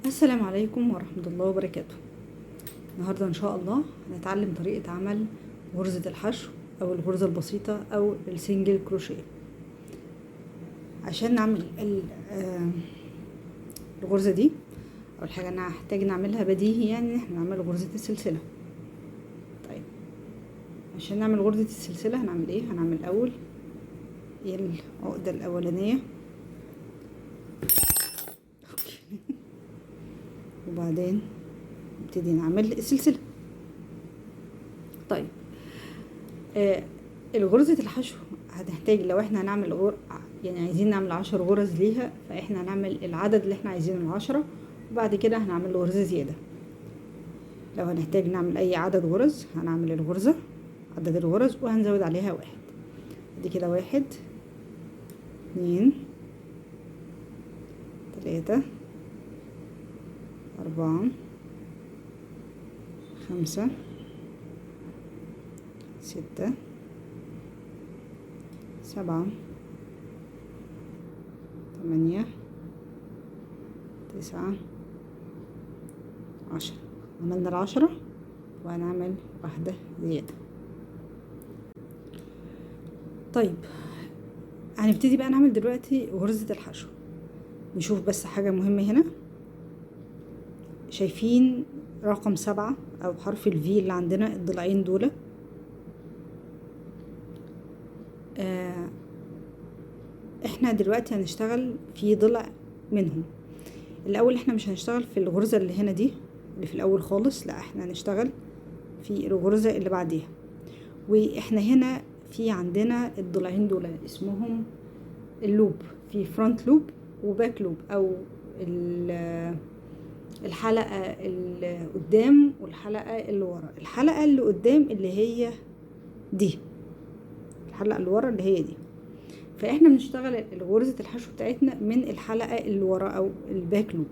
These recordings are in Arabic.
السلام عليكم ورحمة الله وبركاته. النهاردة إن شاء الله هنتعلم طريقة عمل غرزة الحشو أو الغرزة البسيطة أو السنجل كروشيه. عشان نعمل الغرزة دي أول حاجة أنا هحتاج نعملها بديهي، يعني احنا نعمل غرزة السلسلة. طيب عشان نعمل غرزة السلسلة هنعمل ايه؟ هنعمل الأول العقدة الأولانية وبعدين نبتدي نعمل السلسلة. طيب الغرزة الحشو هتحتاج، لو احنا هنعمل يعني عايزين نعمل 10 غرز ليها، فاحنا هنعمل العدد اللي احنا عايزينه 10 وبعد كده هنعمل غرزة زيادة. لو هنحتاج نعمل اي عدد غرز هنعمل الغرزة عدد الغرز وهنزود عليها 1. دي كده 1 2 3 4 5 6 7 8 9 10. عملنا 10 وهنعمل واحدة زيادة. طيب هنبتدي بقى نعمل دلوقتي غرزة الحشو. نشوف بس حاجة مهمة هنا، شايفين رقم 7 او حرف الفي اللي عندنا الضلعين دول؟ احنا دلوقتي هنشتغل في ضلع منهم. الاول احنا مش هنشتغل في الغرزة اللي هنا دي اللي في الاول خالص، لا احنا هنشتغل في الغرزة اللي بعديها. واحنا هنا في عندنا الضلعين دول اسمهم اللوب، في فرونت لوب وباك لوب، او الحلقة اللي قدام والحلقة اللي ورا. الحلقة اللي قدام اللي هي دي، الحلقة اللي ورا اللي هي دي. فاحنا بنشتغل الغرزة الحشو بتاعتنا من الحلقة اللي ورا او الباك لوب.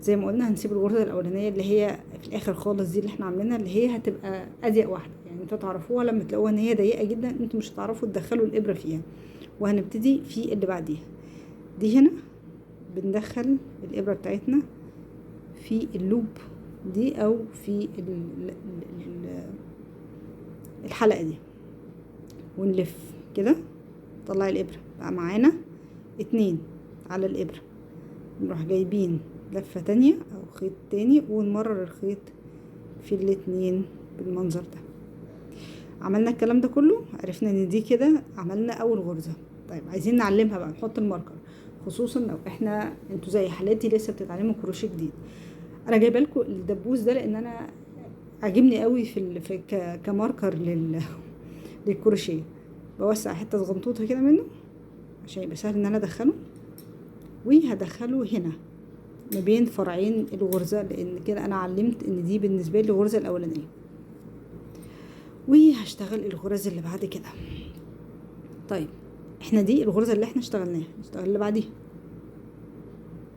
زي ما قلنا هنسيب الغرزة الاولانية اللي هي في الاخر خالص دي اللي احنا عاملينها، اللي هي هتبقى اضيق واحدة، يعني انتوا تعرفوها لما تلاقوها ان هي ضيقة جدا انتوا مش هتعرفوا تدخلوا الابرة فيها. وهنبتدي في اللي بعديها دي. هنا بندخل الابرة بتاعتنا في اللوب دي او في الحلقة دي ونلف كده. طلع الابرة بقى معانا 2 على الابرة، نروح جايبين لفة تانية او خيط تاني ونمرر الخيط في الاتنين بالمنظر ده. عملنا الكلام ده كله، عرفنا ان دي كده عملنا اول غرزة. طيب عايزين نعلمها بقى، نحط الماركر، خصوصا لو احنا انتوا زي حالاتي لسه بتتعلموا كروشيه جديد. انا جايبه لكم الدبوس ده لان انا عجبني قوي في كماركر للكروشيه. بوسع حته صغنطوطه كده منه عشان يبقى سهل ان انا ادخله، وهدخله هنا ما بين فرعين الغرزه، لان كده انا علمت ان دي بالنسبه لي الغرزه الاولانيه. وهشتغل الغرز اللي بعد كده. طيب احنا دي الغرزه اللي احنا اشتغلناها، نشتغل اللي بعديها.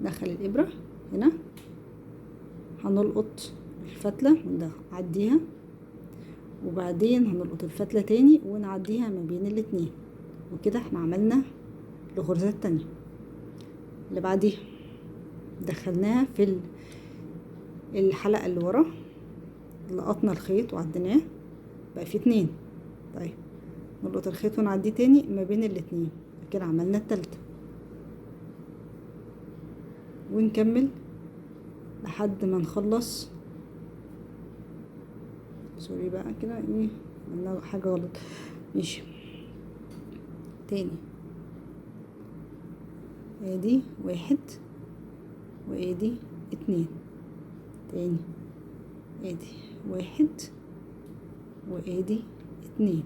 ندخل الابره هنا، هنلقط الفتله ونعديها، وبعدين هنلقط الفتله تاني ونعديها ما بين الاتنين، وكده احنا عملنا الغرزه التانية. اللي بعديها دخلناها في الحلقه اللي ورا، لقطنا الخيط وعديناه بقى في 2. طيب نلقط الخيط ونعديه تاني ما بين الاتنين، كده عملنا التالتة، ونكمل لحد ما نخلص. سوري بقى كده ايه، عملنا حاجه غلط. ماشي تاني، ادي 1 وادي 2 تاني، ادي 1 وادي 2.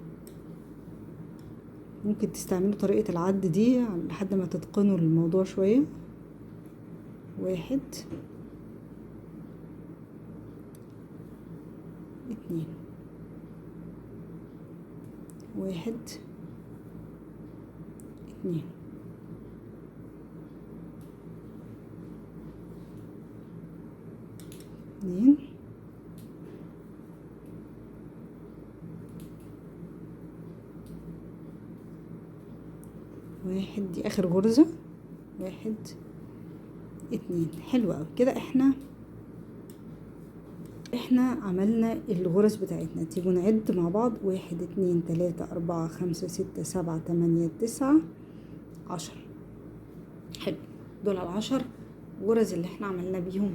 ممكن تستعملوا طريقة العد دي لحد ما تتقنوا الموضوع شوية. 1 2 1 2. اتنين واحد، دي اخر غرزة. 1 2 2. حلو اوي كده. احنا عملنا الغرز بتاعتنا. تيجوا نعد مع بعض: 1 2 3 4 5 6 7 8 9 10. حلو، دول 10 غرز اللي احنا عملنا بيهم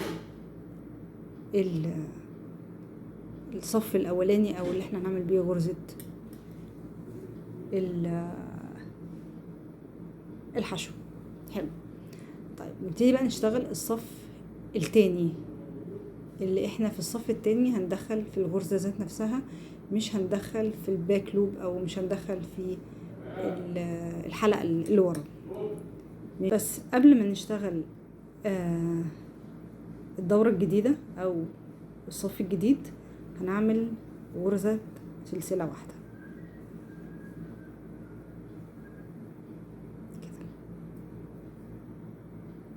الصف الاولاني، او اللي احنا هنعمل بيه غرزة الحشو. حلو. طيب نبتدي بقى نشتغل الصف التاني. اللي احنا في الصف التاني هندخل في الغرزة ذات نفسها، مش هندخل في الباك لوب، او مش هندخل في الحلقة اللي ورا. بس قبل ما نشتغل الدورة الجديدة او الصف الجديد، هنعمل غرزة سلسلة واحدة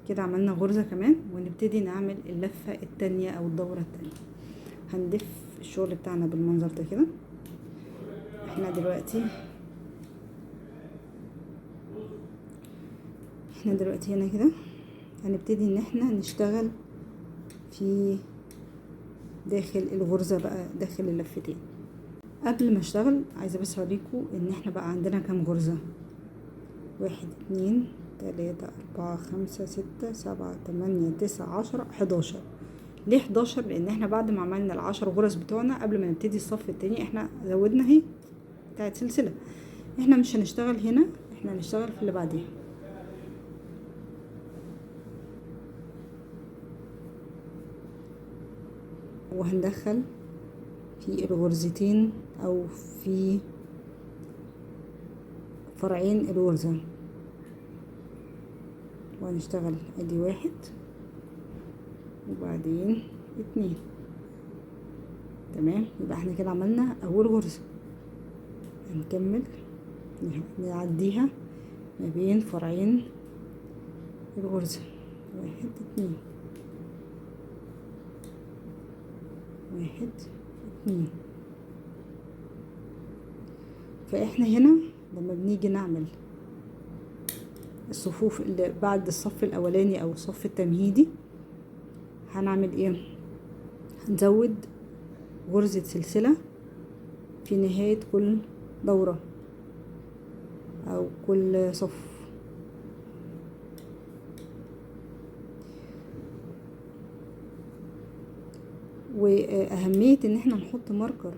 كده. عملنا غرزة كمان، ونبتدي نعمل اللفة التانية او الدورة التانية. هندف الشغل بتاعنا بالمنظر ده كده. احنا دلوقتي هنا كده هنبتدي ان احنا نشتغل في داخل الغرزة بقى، داخل اللفتين. قبل ما اشتغل عايزة بس اوريكم ان احنا بقى عندنا كام غرزة: 1 2 3 4 5 6 7 8 9 10 11. ليه 11؟ لان احنا بعد ما عملنا ال10 غرز بتوعنا قبل ما نبتدي الصف التاني، احنا زودنا اهي بتاعت سلسلة. احنا مش هنشتغل هنا، احنا هنشتغل في اللي بعديها. وهندخل في الغرزتين او في فرعين الغرزة، وهنشتغل ادي 1 وبعدين 2. تمام، يبقى احنا كده عملنا اول غرزة. هنكمل نعديها ما بين فرعين الغرزة: 1 2 1 2. فاحنا هنا لما بنيجي نعمل الصفوف اللي بعد الصف الاولاني او الصف التمهيدي، هنعمل ايه؟ هنزود غرزة سلسلة في نهاية كل دورة او كل صف. واهمية ان احنا نحط ماركر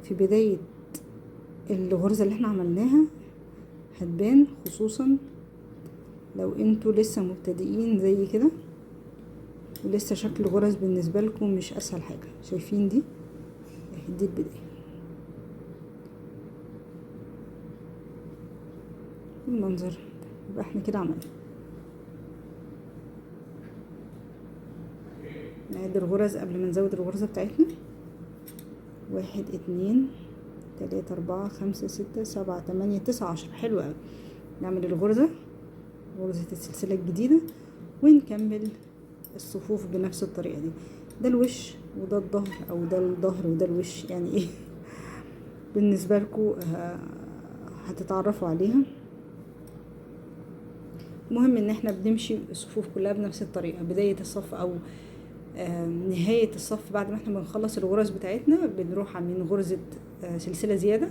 في بداية الغرزة اللي احنا عملناها هتبان، خصوصا لو انتوا لسه مبتدئين زي كده ولسه شكل الغرز بالنسبة لكم مش اسهل حاجة. شايفين دي البداية المنظر. يبقى احنا كده عملنا. نعد الغرز قبل ما نزود الغرزة بتاعتنا: 1 2 3 4 5 6 7 8 9 10. حلو اوي. نعمل غرزة السلسلة الجديدة ونكمل الصفوف بنفس الطريقة دي. ده الوش وده الظهر، او ده الظهر وده الوش، يعني ايه بالنسبة لكم هتتعرفوا عليها. المهم ان احنا بنمشي الصفوف كلها بنفس الطريقة. بداية الصف او نهاية الصف بعد ما احنا بنخلص الغرز بتاعتنا بنروح عاملين غرزة سلسلة زيادة،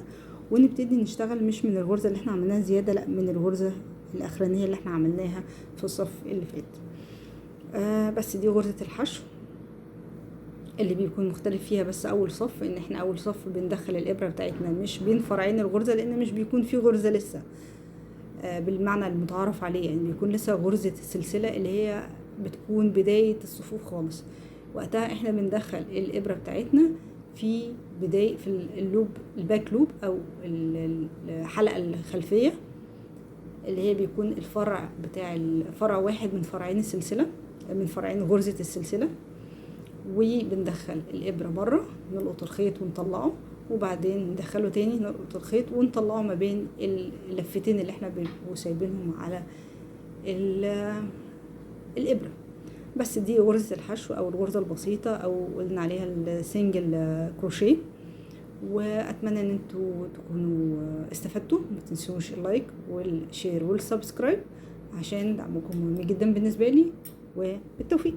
ونبتدي نشتغل مش من الغرزة اللي احنا عملناها زيادة، لا من الغرزة الاخرانية اللي احنا عملناها في الصف اللي فات. بس دي غرزة الحشو اللي بيكون مختلف فيها بس اول صف، ان احنا اول صف بندخل الابرة بتاعتنا مش بين فرعين الغرزة، لان مش بيكون في غرزة لسه بالمعنى المتعارف عليه، يعني بيكون لسه غرزة السلسلة اللي هي بتكون بداية الصفوف خالص. وقتها احنا بندخل الابرة بتاعتنا في بداية في اللوب، الباك لوب او الحلقة الخلفية، اللي هي بيكون الفرع بتاع الفرع واحد من فرعين السلسلة، من فرعين غرزة السلسلة. وبندخل الابرة بره، نلقط الخيط ونطلعه، وبعدين ندخله تاني نلقط الخيط ونطلعه ما بين اللفتين اللي احنا بنبقوا سايبينهم على الابرة. بس دي غرزة الحشو او الغرزة البسيطة، او قلنا عليها السنجل كروشيه. واتمنى ان انتوا تكونوا استفدتوا. ما تنسوش اللايك والشير والسبسكرايب عشان دعمكم مهم جدا بالنسبة لي. وبالتوفيق.